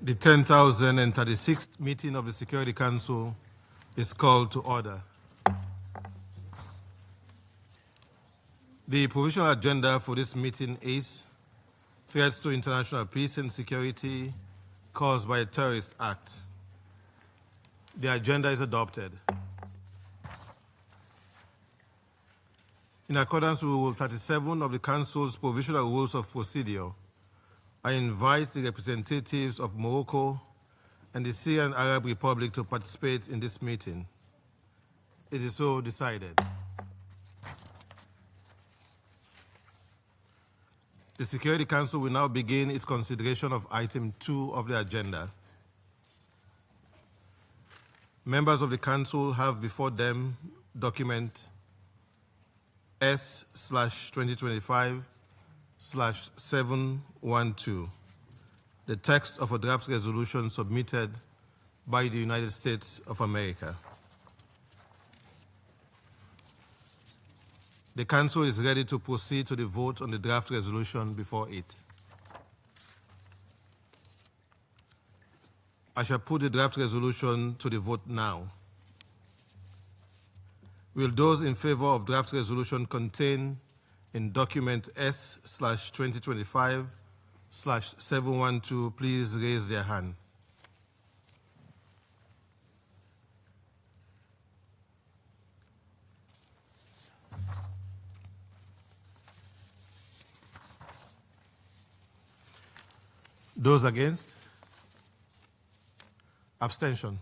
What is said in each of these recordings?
The 10,036th meeting of the Security Council is called to order. The provisional agenda for this meeting is threats to international peace and security caused by a terrorist act. The agenda is adopted. In accordance with Rule 37 of the Council's Provisional Rules of Procedure, I invite the representatives of Morocco and the Syrian Arab Republic to participate in this meeting. It is so decided. The Security Council will now begin its consideration of item 2 of the agenda. Members of the Council have before them document S/2025/712, the text of a draft resolution submitted by the United States of America. The Council is ready to proceed to the vote on the draft resolution before it. I shall put the draft resolution to the vote now. Will those in favor of draft resolution contained in document S/2025/712 please raise their hand? Those against? Abstention.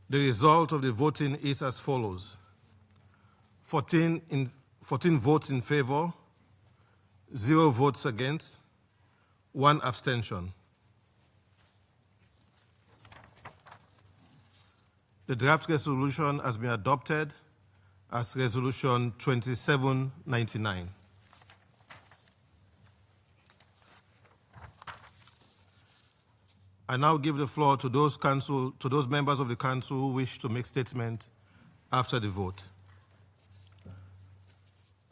The result of the voting is as follows: 14 votes in favor, 0 votes against, 1 abstention. The draft resolution has been adopted as Resolution 2799. I now give the floor to those members of the Council who wish to make statement after the vote.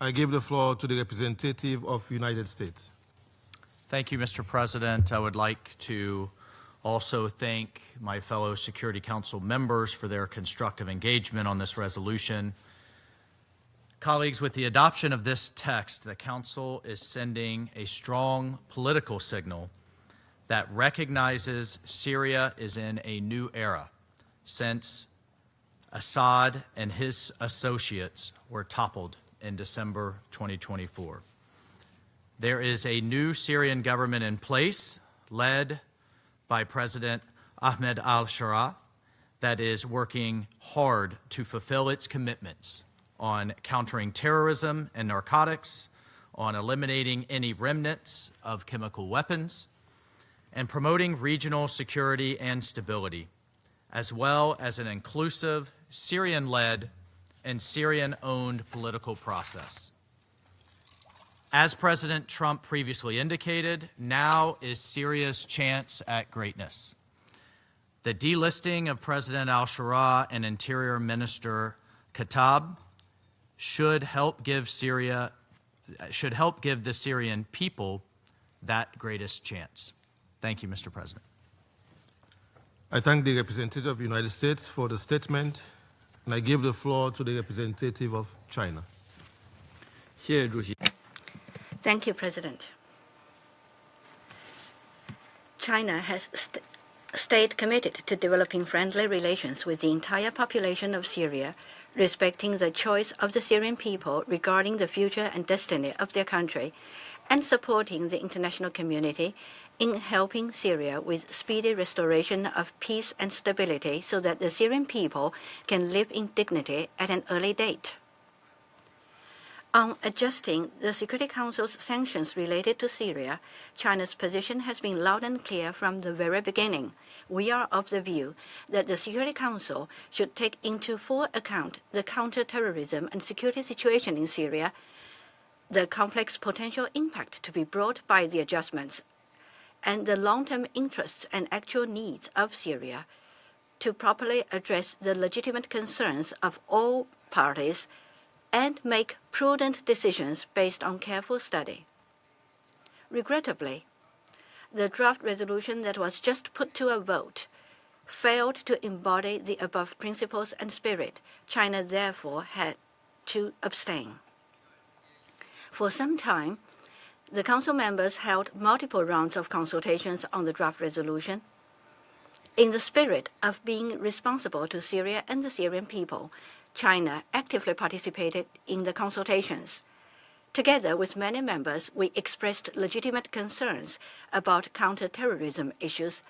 I give the floor to the representative of the United States. Thank you, Mr. President. I would like to also thank my fellow Security Council members for their constructive engagement on this resolution. Colleagues, with the adoption of this text, the Council is sending a strong political signal that recognizes Syria is in a new era since Assad and his associates were toppled in December 2024. There is a new Syrian government in place led by President Ahmad Al-Sharaa that is working hard to fulfill its commitments on countering terrorism and narcotics, on eliminating any remnants of chemical weapons, and promoting regional security and stability, as well as an inclusive, Syrian-led and Syrian-owned political process. As President Trump previously indicated, now is Syria's chance at greatness. The delisting of President Al-Sharaa and Interior Minister Khattab should help give the Syrian people that greatest chance. Thank you, Mr. President. I thank the representative of the United States for the statement, and I give the floor to the representative of China. Thank you, President. China has stayed committed to developing friendly relations with the entire population of Syria, respecting the choice of the Syrian people regarding the future and destiny of their country, and supporting the international community in helping Syria with speedy restoration of peace and stability so that the Syrian people can live in dignity at an early date. On adjusting the Security Council's sanctions related to Syria, China's position has been loud and clear from the very beginning. We are of the view that the Security Council should take into full account the counter-terrorism and security situation in Syria, the complex potential impact to be brought by the adjustments, and the long-term interests and actual needs of Syria, to properly address the legitimate concerns of all parties and make prudent decisions based on careful study. Regrettably, the draft resolution that was just put to a vote failed to embody the above principles and spirit. China therefore had to abstain. For some time, the Council members held multiple rounds of consultations on the draft resolution. In the spirit of being responsible to Syria and the Syrian people, China actively participated in the consultations. Together with many members, we expressed legitimate concerns about counterterrorism issues,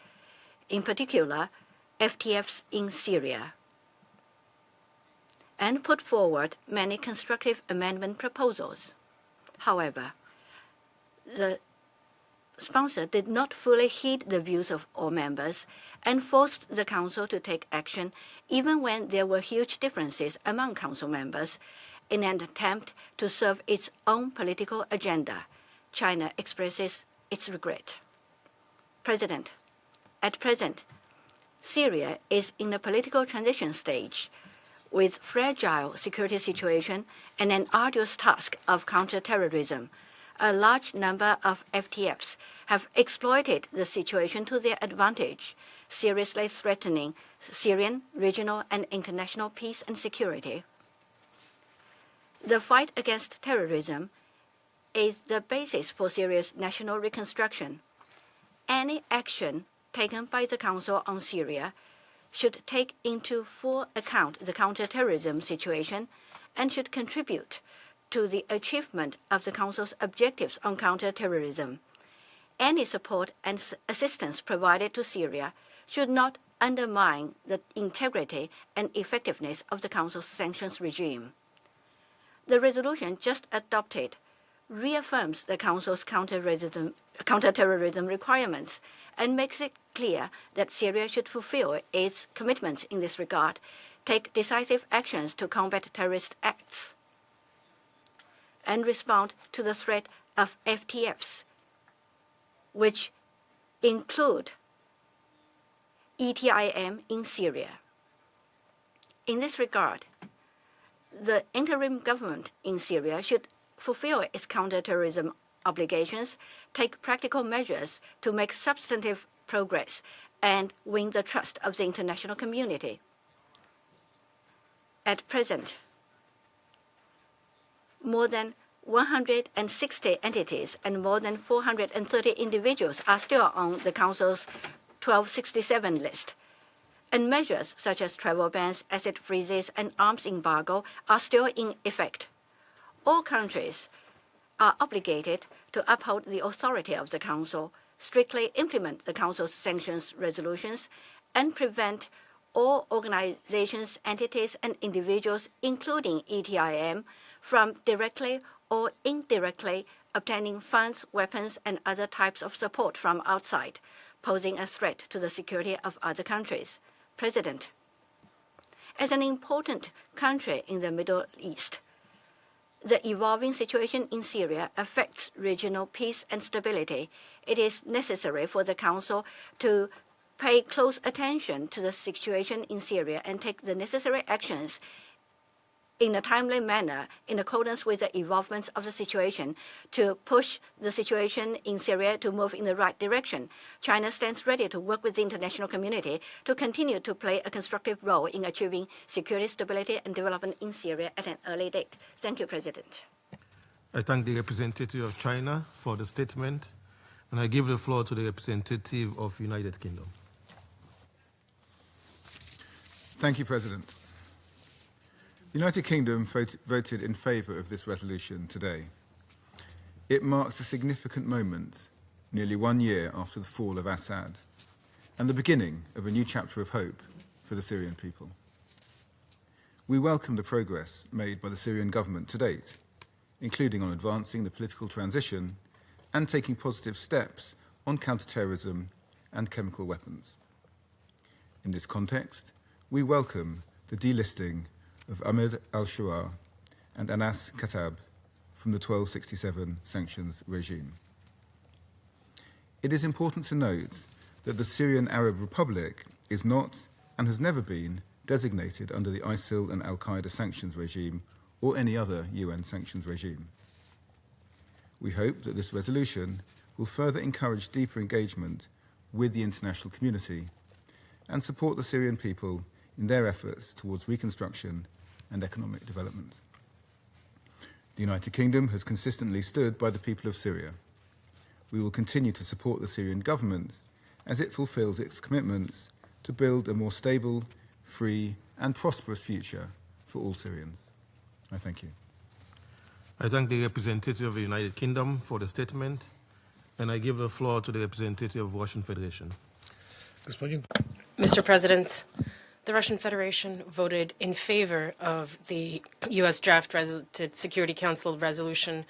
in particular, FTFs in Syria, and put forward many constructive amendment proposals. However, the sponsor did not fully heed the views of all members and forced the Council to take action even when there were huge differences among Council members in an attempt to serve its own political agenda. China expresses its regret. President, at present, Syria is in a political transition stage with fragile security situation and an arduous task of counterterrorism. A large number of FTFs have exploited the situation to their advantage, seriously threatening Syrian, regional, and international peace and security. The fight against terrorism is the basis for Syria's national reconstruction. Any action taken by the Council on Syria should take into full account the counterterrorism situation and should contribute to the achievement of the Council's objectives on counterterrorism. Any support and assistance provided to Syria should not undermine the integrity and effectiveness of the Council's sanctions regime. The resolution just adopted reaffirms the Council's counterterrorism requirements and makes it clear that Syria should fulfill its commitments in this regard, take decisive actions to combat terrorist acts, and respond to the threat of FTFs, which include ETIM in Syria. In this regard, the interim government in Syria should fulfill its counterterrorism obligations, take practical measures to make substantive progress, and win the trust of the international community. At present, more than 160 entities and more than 430 individuals are still on the Council's 1267 list, and measures such as travel bans, asset freezes, and arms embargo are still in effect. All countries are obligated to uphold the authority of the Council, strictly implement the Council's sanctions resolutions, and prevent all organizations, entities, and individuals, including ETIM, from directly or indirectly obtaining funds, weapons, and other types of support from outside, posing a threat to the security of other countries. President, as an important country in the Middle East, the evolving situation in Syria affects regional peace and stability. It is necessary for the Council to pay close attention to the situation in Syria and take the necessary actions in a timely manner in accordance with the evolvements of the situation to push the situation in Syria to move in the right direction. China stands ready to work with the international community to continue to play a constructive role in achieving security, stability, and development in Syria at an early date. Thank you, President. I thank the representative of China for the statement, and I give the floor to the representative of United Kingdom. Thank you, President. The United Kingdom voted in favour of this resolution today. It marks a significant moment, nearly 1 year after the fall of Assad, and the beginning of a new chapter of hope for the Syrian people. We welcome the progress made by the Syrian government to date, including on advancing the political transition and taking positive steps on counterterrorism and chemical weapons. In this context, we welcome the delisting of Ahmad Al-Sharaa and Anas Khattab from the 1267 sanctions regime. It is important to note that the Syrian Arab Republic is not and has never been designated under the ISIL and Al-Qaeda sanctions regime or any other UN sanctions regime. We hope that this resolution will further encourage deeper engagement with the international community and support the Syrian people in their efforts towards reconstruction and economic development. The United Kingdom has consistently stood by the people of Syria. We will continue to support the Syrian government as it fulfills its commitments to build a more stable, free and prosperous future for all Syrians. I thank you. I thank the representative of the United Kingdom for the statement, and I give the floor to the representative of Russian Federation. Mr. President, the Russian Federation voted in favor of the U.S. draft Security Council resolution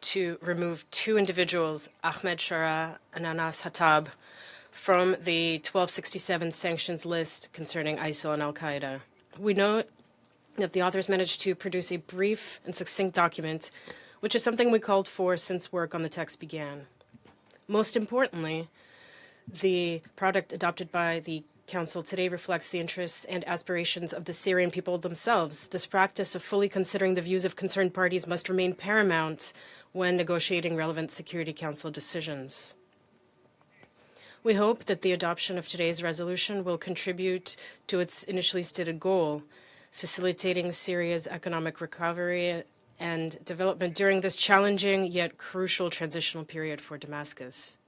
to remove two individuals, Ahmad Al-Sharaa and Khattab, from the 1267 sanctions list concerning ISIL and Al-Qaeda. We note that the authors managed to produce a brief and succinct document, which is something we called for since work on the text began. Most importantly, the product adopted by the Council today reflects the interests and aspirations of the Syrian people themselves. This practice of fully considering the views of concerned parties must remain paramount when negotiating relevant Security Council decisions. We hope that the adoption of today's resolution will contribute to its initially stated goal, facilitating Syria's economic recovery and development during this challenging yet crucial transitional period for Damascus.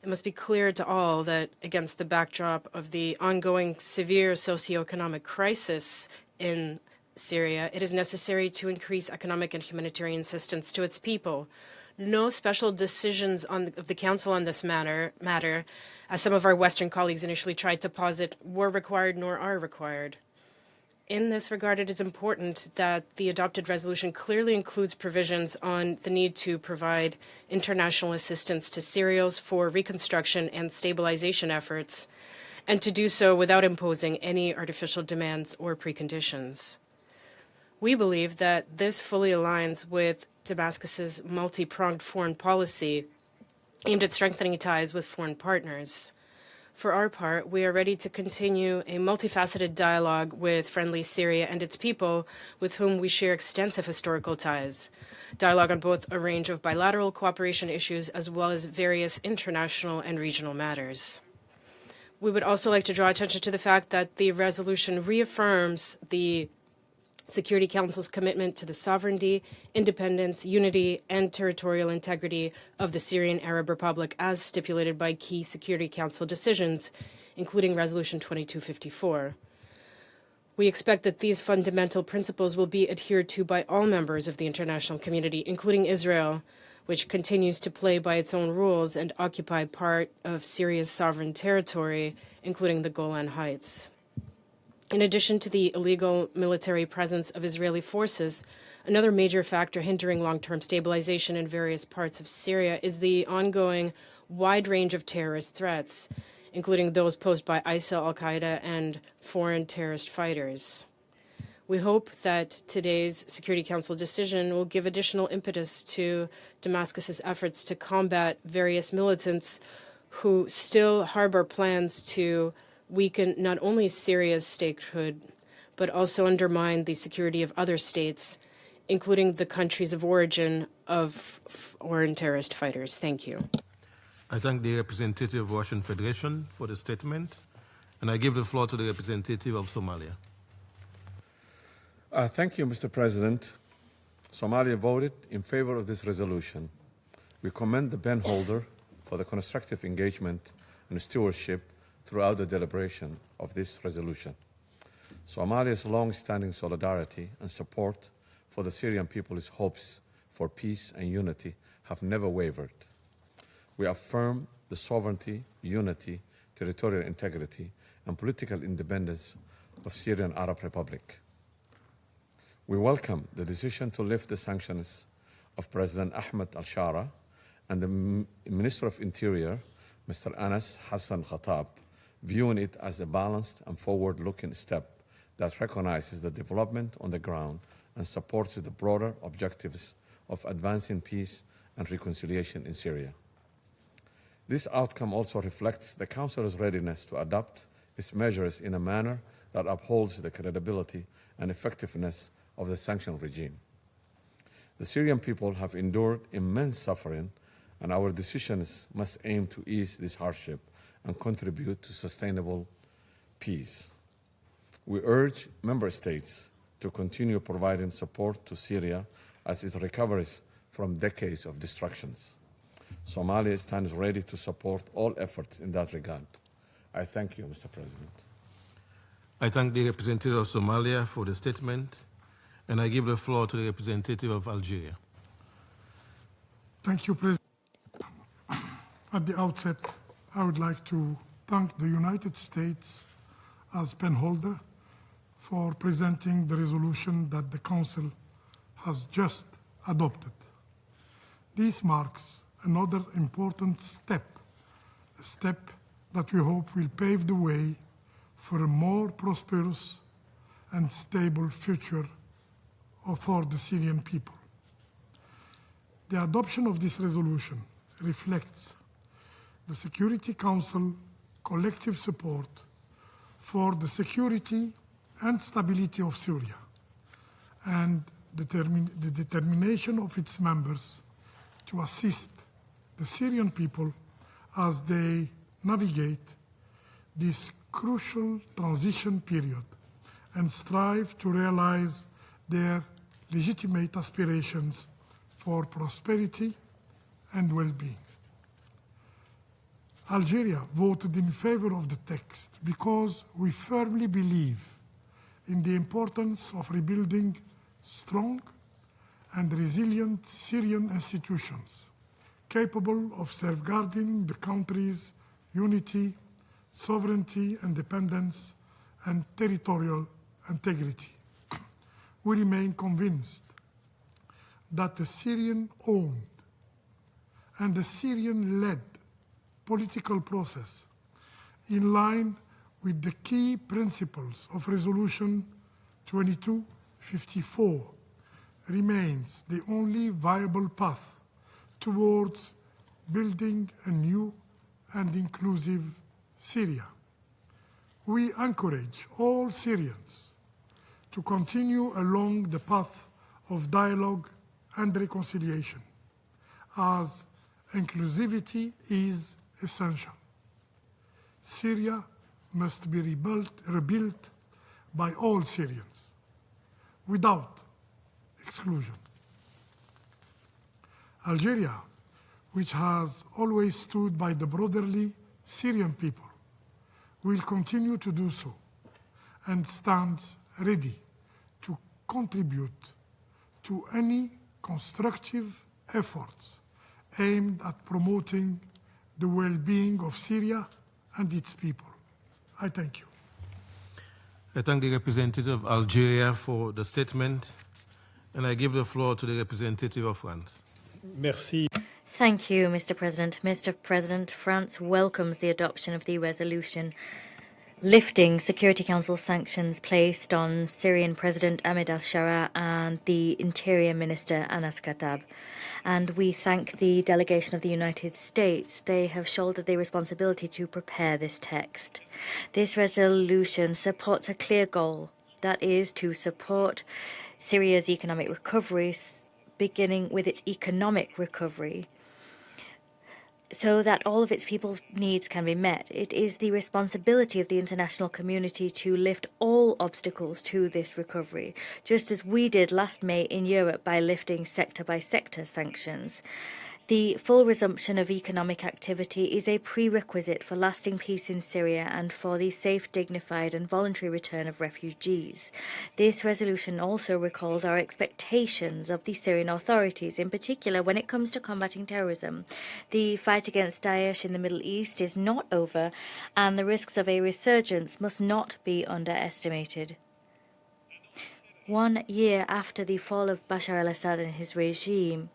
It must be clear to all that against the backdrop of the ongoing severe socioeconomic crisis in Syria, it is necessary to increase economic and humanitarian assistance to its people. No special decisions of the Council on this matter, as some of our Western colleagues initially tried to posit, were required nor are required. In this regard, it is important that the adopted resolution clearly includes provisions on the need to provide international assistance to Syrians for reconstruction and stabilization efforts, and to do so without imposing any artificial demands or preconditions. We believe that this fully aligns with Damascus's multi-pronged foreign policy aimed at strengthening ties with foreign partners. For our part, we are ready to continue a multifaceted dialogue with friendly Syria and its people, with whom we share extensive historical ties. Dialogue on both a range of bilateral cooperation issues as well as various international and regional matters. We would also like to draw attention to the fact that the resolution reaffirms the Security Council's commitment to the sovereignty, independence, unity, and territorial integrity of the Syrian Arab Republic as stipulated by key Security Council decisions, including Resolution 2254. We expect that these fundamental principles will be adhered to by all members of the international community, including Israel, which continues to play by its own rules and occupy part of Syria's sovereign territory, including the Golan Heights. In addition to the illegal military presence of Israeli forces, another major factor hindering long-term stabilization in various parts of Syria is the ongoing wide range of terrorist threats, including those posed by ISIL, Al-Qaeda, and foreign terrorist fighters. We hope that today's Security Council decision will give additional impetus to Damascus's efforts to combat various militants who still harbor plans to weaken not only Syria's statehood, but also undermine the security of other states, including the countries of origin of foreign terrorist fighters. Thank you. I thank the representative of Russian Federation for the statement, and I give the floor to the representative of Somalia. Thank you, Mr. President. Somalia voted in favor of this resolution. We commend the pen holder for the constructive engagement and stewardship throughout the deliberation of this resolution. Somalia's long-standing solidarity and support for the Syrian people's hopes for peace and unity have never wavered. We affirm the sovereignty, unity, territorial integrity, and political independence of Syrian Arab Republic. We welcome the decision to lift the sanctions of President Ahmad Al-Sharaa and the Minister of Interior, Mr. Anas Hassan Khattab, viewing it as a balanced and forward-looking step that recognizes the development on the ground and supports the broader objectives of advancing peace and reconciliation in Syria. This outcome also reflects the Council's readiness to adopt its measures in a manner that upholds the credibility and effectiveness of the sanction regime. The Syrian people have endured immense suffering, and our decisions must aim to ease this hardship and contribute to sustainable peace. We urge member states to continue providing support to Syria as it recovers from decades of destructions. Somalia stands ready to support all efforts in that regard. I thank you, Mr. President. I thank the representative of Somalia for the statement, and I give the floor to the representative of Algeria. Thank you, President. At the outset, I would like to thank the United States as penholder for presenting the resolution that the Council has just adopted. This marks another important step, a step that we hope will pave the way for a more prosperous and stable future for the Syrian people. The adoption of this resolution reflects the Security Council collective support for the security and stability of Syria and the determination of its members to assist the Syrian people as they navigate this crucial transition period and strive to realize their legitimate aspirations for prosperity and well-being. Algeria voted in favor of the text because we firmly believe in the importance of rebuilding strong and resilient Syrian institutions capable of safeguarding the country's unity, sovereignty, independence, and territorial integrity. We remain convinced that the Syrian-owned and the Syrian-led political process, in line with the key principles of Resolution 2254, remains the only viable path towards building a new and inclusive Syria. We encourage all Syrians to continue along the path of dialogue and reconciliation, as inclusivity is essential. Syria must be rebuilt by all Syrians, without exclusion. Algeria, which has always stood by the brotherly Syrian people, will continue to do so and stands ready to contribute to any constructive efforts aimed at promoting the well-being of Syria and its people. I thank you. I thank the representative of Algeria for the statement, and I give the floor to the representative of France. Merci. Thank you, Mr. President. Mr. President, France welcomes the adoption of the resolution lifting Security Council sanctions placed on Syrian President Ahmad Al-Sharaa and the Interior Minister Anas Khattab. And we thank the delegation of the United States. They have shouldered the responsibility to prepare this text. This resolution supports a clear goal, that is to support Syria's economic recovery, beginning with its economic recovery, so that all of its people's needs can be met. It is the responsibility of the international community to lift all obstacles to this recovery, just as we did last May in Europe by lifting sector-by-sector sanctions. The full resumption of economic activity is a prerequisite for lasting peace in Syria and for the safe, dignified and voluntary return of refugees. This resolution also recalls our expectations of the Syrian authorities, in particular when it comes to combating terrorism. The fight against Daesh in the Middle East is not over, and the risks of a resurgence must not be underestimated. 1 year after the fall of Bashar al-Assad and his regime,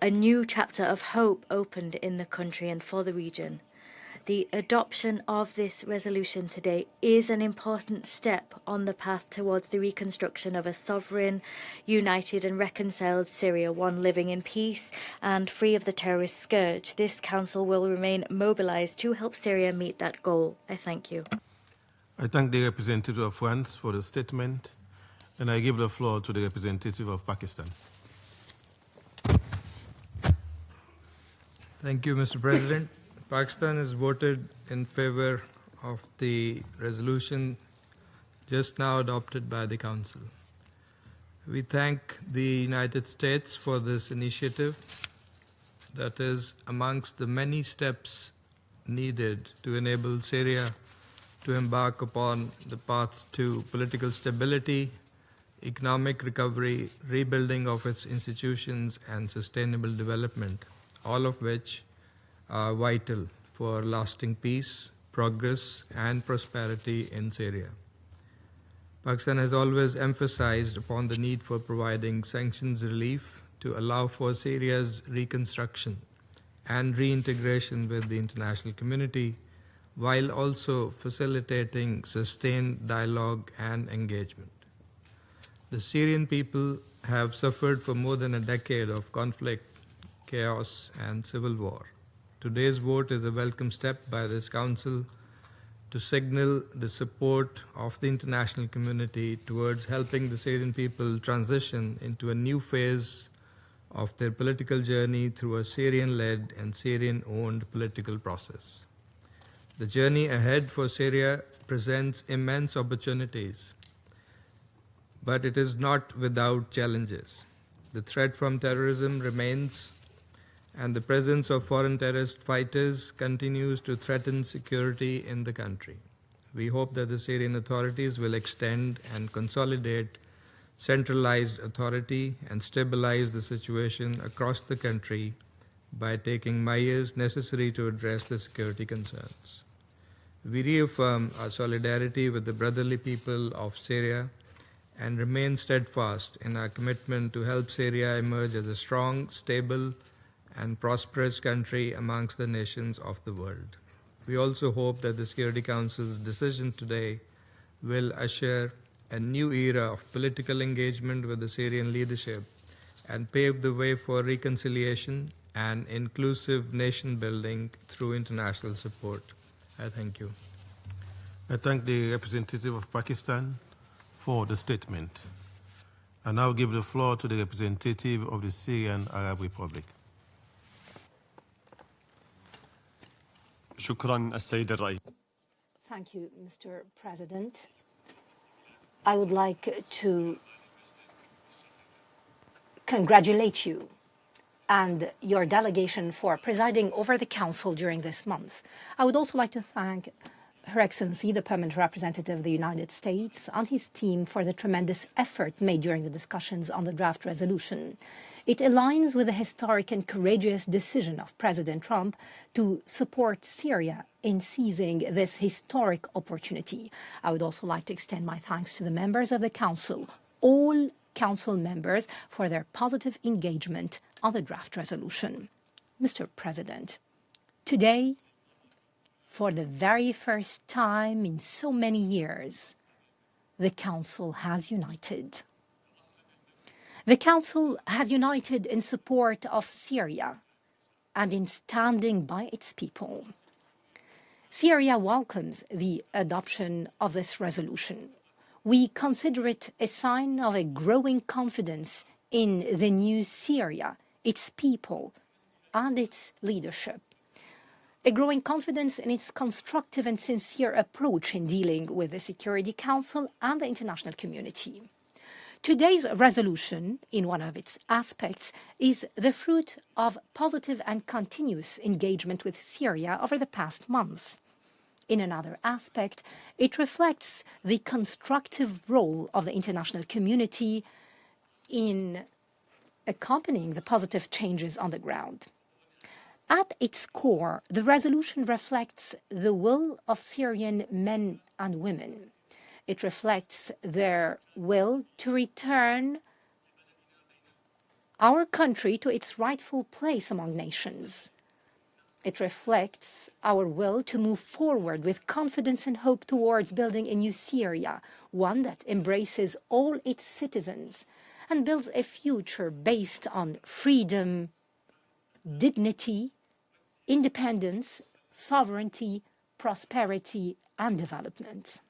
a new chapter of hope opened in the country and for the region. The adoption of this resolution today is an important step on the path towards the reconstruction of a sovereign, united and reconciled Syria, one living in peace and free of the terrorist scourge. This council will remain mobilized to help Syria meet that goal. I thank you. I thank the representative of France for the statement, and I give the floor to the representative of Pakistan. Thank you, Mr. President. Pakistan has voted in favor of the resolution just now adopted by the Council. We thank the United States for this initiative that is amongst the many steps needed to enable Syria to embark upon the path to political stability, economic recovery, rebuilding of its institutions, and sustainable development, all of which are vital for lasting peace, progress, and prosperity in Syria. Pakistan has always emphasized upon the need for providing sanctions relief to allow for Syria's reconstruction and reintegration with the international community, while also facilitating sustained dialogue and engagement. The Syrian people have suffered for more than a decade of conflict, chaos, and civil war. Today's vote is a welcome step by this Council to signal the support of the international community towards helping the Syrian people transition into a new phase of their political journey through a Syrian-led and Syrian-owned political process. The journey ahead for Syria presents immense opportunities, but it is not without challenges. The threat from terrorism remains, and the presence of foreign terrorist fighters continues to threaten security in the country. We hope that the Syrian authorities will extend and consolidate centralized authority and stabilize the situation across the country by taking measures necessary to address the security concerns. We reaffirm our solidarity with the brotherly people of Syria and remain steadfast in our commitment to help Syria emerge as a strong, stable, and prosperous country amongst the nations of the world. We also hope that the Security Council's decision today will usher a new era of political engagement with the Syrian leadership and pave the way for reconciliation and inclusive nation building through international support. I thank you. I thank the representative of Pakistan for the statement. I now give the floor to the representative of the Syrian Arab Republic. شكرا السيد الرئيس. Thank you, Mr. President. I would like to congratulate you and your delegation for presiding over the Council during this month. I would also like to thank Her Excellency, the Permanent Representative of the United States, and his team for the tremendous effort made during the discussions on the draft resolution. It aligns with the historic and courageous decision of President Trump to support Syria in seizing this historic opportunity. I would also like to extend my thanks to the members of the Council, all Council members, for their positive engagement on the draft resolution. Mr. President, today, for the very first time in so many years, the Council has united. The Council has united in support of Syria and in standing by its people. Syria welcomes the adoption of this resolution. We consider it a sign of a growing confidence in the new Syria, its people, and its leadership. A growing confidence in its constructive and sincere approach in dealing with the Security Council and the international community. Today's resolution, in one of its aspects, is the fruit of positive and continuous engagement with Syria over the past months. In another aspect, it reflects the constructive role of the international community in accompanying the positive changes on the ground. At its core, the resolution reflects the will of Syrian men and women. It reflects their will to return our country to its rightful place among nations. It reflects our will to move forward with confidence and hope towards building a new Syria, one that embraces all its citizens and builds a future based on freedom, dignity, independence, sovereignty, prosperity, and development.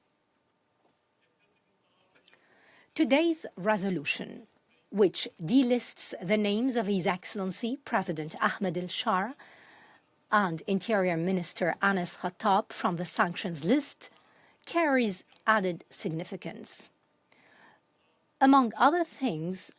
Today's resolution, which delists the names of His Excellency President Ahmad Al-Sharaa and Interior Minister Anas Khattab from the sanctions list, carries added significance. Among other things,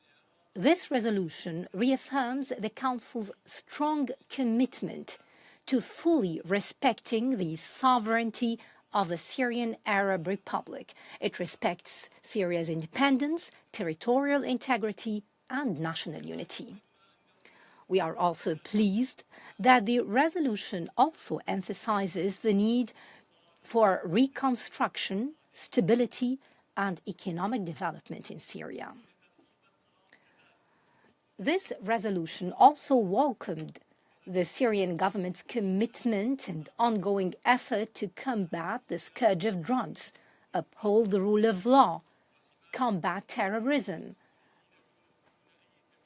this resolution reaffirms the Council's strong commitment to fully respecting the sovereignty of the Syrian Arab Republic. It respects Syria's independence, territorial integrity, and national unity. We are also pleased that the resolution also emphasizes the need for reconstruction, stability, and economic development in Syria. This resolution also welcomed the Syrian government's commitment and ongoing effort to combat the scourge of drugs, uphold the rule of law, combat terrorism,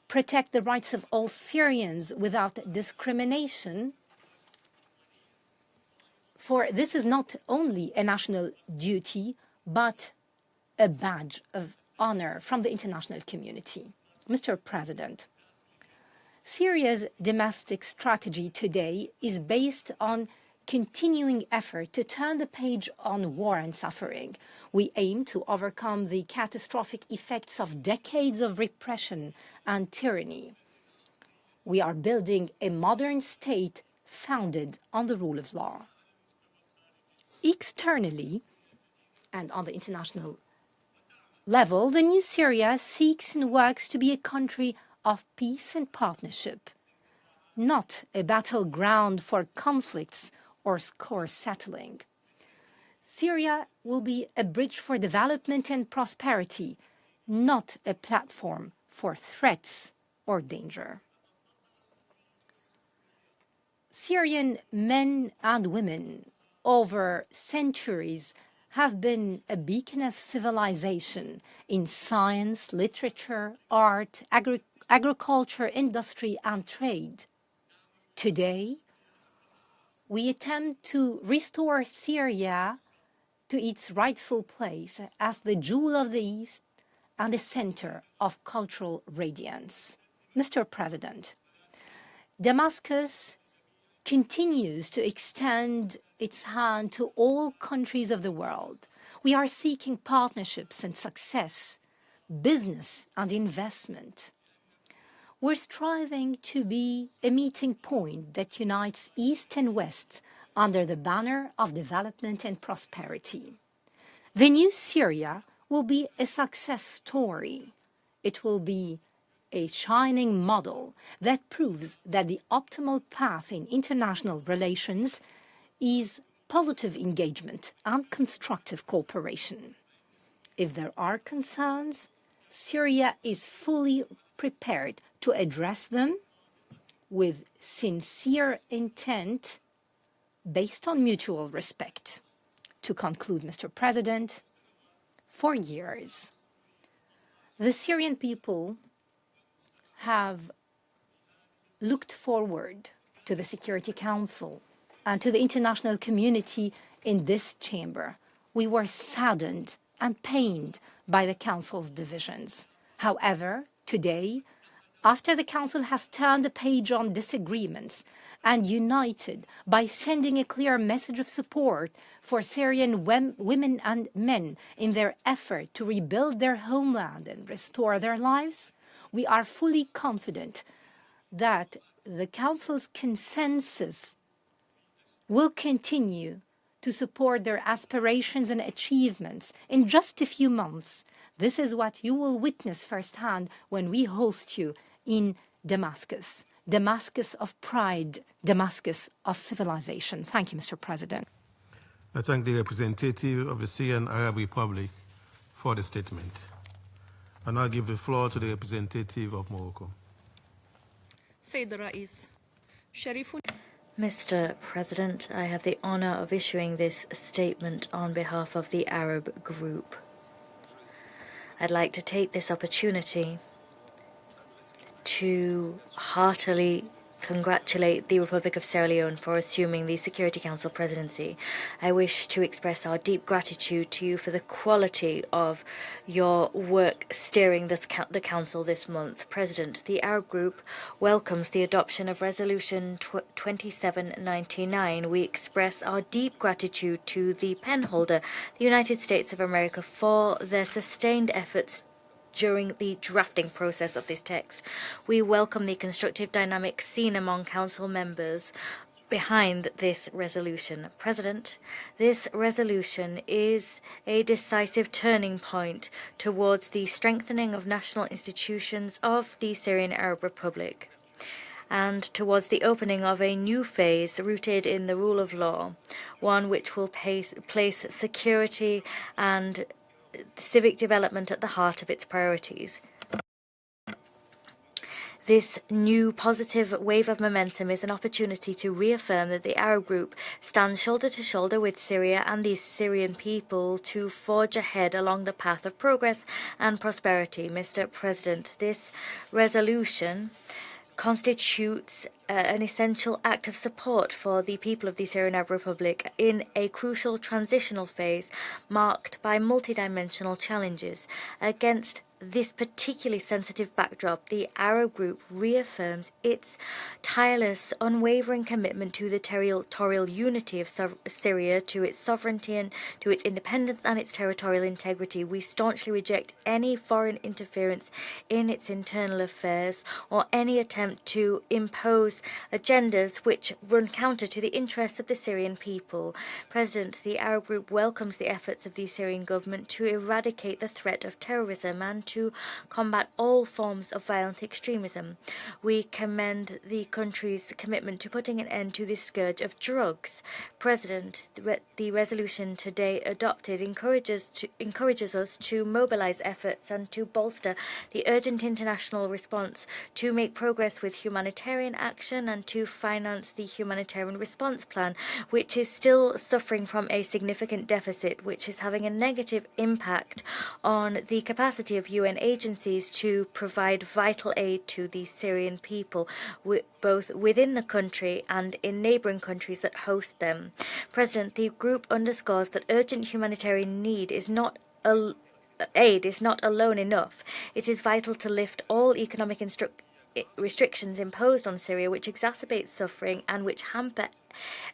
protect the rights of all Syrians without discrimination. For this is not only a national duty, but a badge of honor from the international community. Mr. President, Syria's domestic strategy today is based on continuing effort to turn the page on war and suffering. We aim to overcome the catastrophic effects of decades of repression and tyranny. We are building a modern state founded on the rule of law. Externally, and on the international level, the new Syria seeks and works to be a country of peace and partnership, not a battleground for conflicts or score settling. Syria will be a bridge for development and prosperity, not a platform for threats or danger. Syrian men and women over centuries have been a beacon of civilization in science, literature, art, agriculture, industry, and trade. Today, we attempt to restore Syria to its rightful place as the jewel of the East and the center of cultural radiance. Mr. President, Damascus continues to extend its hand to all countries of the world. We are seeking partnerships and success, business and investment. We're striving to be a meeting point that unites East and West under the banner of development and prosperity. The new Syria will be a success story. It will be a shining model that proves that the optimal path in international relations is positive engagement and constructive cooperation. If there are concerns, Syria is fully prepared to address them with sincere intent based on mutual respect. To conclude, Mr. President, for years, the Syrian people have looked forward to the Security Council and to the international community in this chamber. We were saddened and pained by the Council's divisions. However, today, after the Council has turned the page on disagreements and united by sending a clear message of support for Syrian women and men in their effort to rebuild their homeland and restore their lives, we are fully confident that the Council's consensus will continue to support their aspirations and achievements in just a few months. This is what you will witness firsthand when we host you in Damascus. Damascus of pride, Damascus of civilization. Thank you, Mr. President. I thank the representative of the Syrian Arab Republic for the statement. I now give the floor to the representative of Morocco. Mr. President, I have the honor of issuing this statement on behalf of the Arab group. I'd like to take this opportunity to heartily congratulate the Republic of Sierra Leone for assuming the Security Council presidency. I wish to express our deep gratitude to you for the quality of your work steering the Council this month. President, the Arab Group welcomes the adoption of Resolution 2799. We express our deep gratitude to the penholder, the United States of America, for their sustained efforts during the drafting process of this text. We welcome the constructive dynamic seen among Council members behind this resolution. President, this resolution is a decisive turning point towards the strengthening of national institutions of the Syrian Arab Republic and towards the opening of a new phase rooted in the rule of law, one which will place security and civic development at the heart of its priorities. This new positive wave of momentum is an opportunity to reaffirm that the Arab Group stands shoulder to shoulder with Syria and the Syrian people to forge ahead along the path of progress and prosperity. Mr. President, this resolution constitutes an essential act of support for the people of the Syrian Arab Republic in a crucial transitional phase marked by multidimensional challenges. Against this particularly sensitive backdrop, the Arab Group reaffirms its tireless, unwavering commitment to the territorial unity of Syria, to its sovereignty and to its independence and its territorial integrity. We staunchly reject any foreign interference in its internal affairs or any attempt to impose agendas which run counter to the interests of the Syrian people. President, the Arab Group welcomes the efforts of the Syrian government to eradicate the threat of terrorism and to combat all forms of violent extremism. We commend the country's commitment to putting an end to the scourge of drugs. President, the resolution today adopted encourages us to mobilize efforts and to bolster the urgent international response, to make progress with humanitarian action and to finance the humanitarian response plan, which is still suffering from a significant deficit, which is having a negative impact on the capacity of UN agencies to provide vital aid to the Syrian people, both within the country and in neighboring countries that host them. President, the group underscores that urgent humanitarian aid is not alone enough. It is vital to lift all economic restrictions imposed on Syria, which exacerbate suffering and which hamper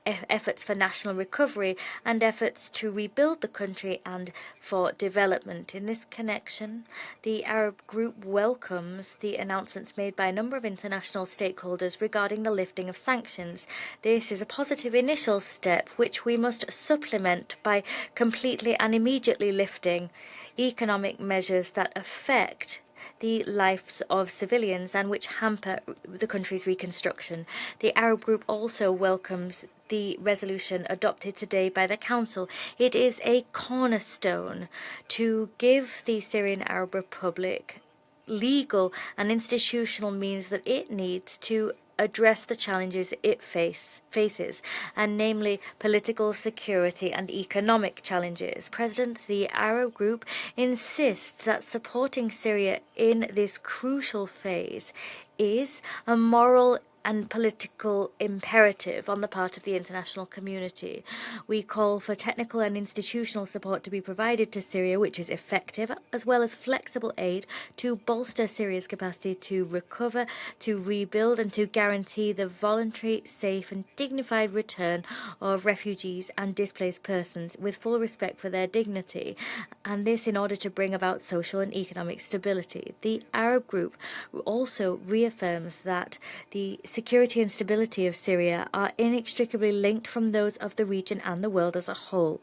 efforts for national recovery and efforts to rebuild the country and for development. In this connection, the Arab Group welcomes the announcements made by a number of international stakeholders regarding the lifting of sanctions. This is a positive initial step which we must supplement by completely and immediately lifting economic measures that affect the lives of civilians and which hamper the country's reconstruction. The Arab Group also welcomes the resolution adopted today by the Council. It is a cornerstone to give the Syrian Arab Republic legal and institutional means that it needs to address the challenges it faces, and namely political, security and economic challenges. President, the Arab Group insists that supporting Syria in this crucial phase is a moral and political imperative on the part of the international community. We call for technical and institutional support to be provided to Syria, which is effective, as well as flexible aid to bolster Syria's capacity to recover, to rebuild, and to guarantee the voluntary, safe, and dignified return of refugees and displaced persons with full respect for their dignity, and this in order to bring about social and economic stability. The Arab Group also reaffirms that the security and stability of Syria are inextricably linked from those of the region and the world as a whole.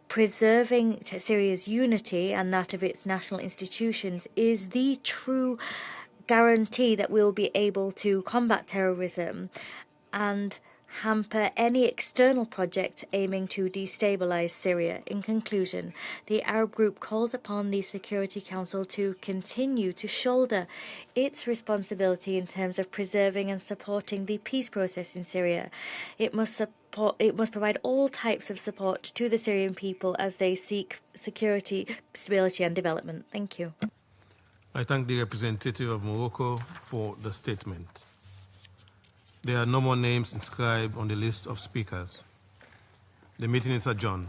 Preserving Syria's unity and that of its national institutions is the true guarantee that we'll be able to combat terrorism and hamper any external project aiming to destabilize Syria. In conclusion, the Arab Group calls upon the Security Council to continue to shoulder its responsibility in terms of preserving and supporting the peace process in Syria. It must provide all types of support to the Syrian people as they seek security, stability and development. Thank you. I thank the representative of Morocco for the statement. There are no more names inscribed on the list of speakers. The meeting is adjourned.